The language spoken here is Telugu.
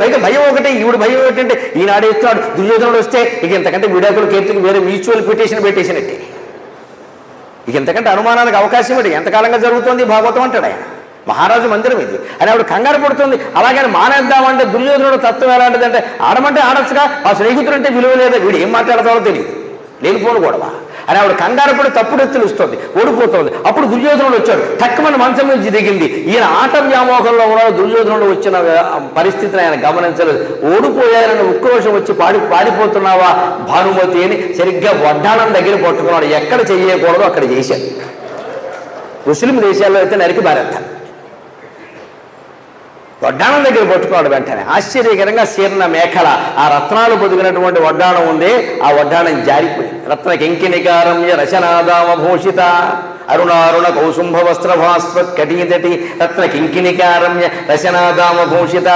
పైగా భయం ఒకటే, ఈవిడు భయం ఏంటంటే ఈనాడు ఇస్తున్నాడు, దుర్యోధనుడు వస్తే ఇక ఇంతకంటే విడాకుల కీర్తికి వేరే మ్యూచువల్ పిటిషన్ పెట్టేసినట్టే. ఇక ఇంతకంటే అనుమానానికి అవకాశం ఏంటి? ఎంతకాలంగా జరుగుతోంది భాగవతం అంటాడు ఆయన. మహారాజు మందిరం ఇది అని ఆవిడ కంగారు పడుతుంది. అలాగని మానేద్దామంటే దుర్యోధనుడు తత్వం ఎలాంటిదంటే ఆడమంటే ఆడచ్చుగా, ఆ స్నేహితుడు అంటే విలువ లేదా, వీడు ఏం మాట్లాడతాడో తెలియదు, లేనిపోను గొడవ అని ఆవిడ కంగారు పడి తప్పుడు ఎత్తులు ఇస్తుంది, ఓడిపోతుంది. అప్పుడు దుర్యోధనుడు వచ్చాడు, తక్కువని మంచం నుంచి దిగింది. ఈయన ఆట వ్యామోహంలో ఉన్న దుర్యోధనుడు వచ్చిన పరిస్థితిని ఆయన గమనించలేదు. ఓడిపోయారని ఉక్రోషం వచ్చి పాడిపోతున్నావా భానుమతి అని సరిగ్గా వడ్డాణం దగ్గర పట్టుకున్నాడు. ఎక్కడ చెయ్యకూడదు అక్కడ చేశాడు. ముస్లిం దేశాల్లో అయితే నరికి బారేస్తారు. వడ్డాణం దగ్గర పట్టుకున్నాడు. వెంటనే ఆశ్చర్యకరంగా శీర్ణ మేఖల, ఆ రత్నాలు పొదిగినటువంటి వడ్డాణం ఉంది, ఆ వడ్డాణం జారిపోయింది. రత్న కింకిణికారమ్య రచనాదామభూషిత అరుణారుణ కౌసుంభ వస్త్రభాస్వత్ కటీతటి రత్న కింకిణికారమ్య రచనాదామభూషిత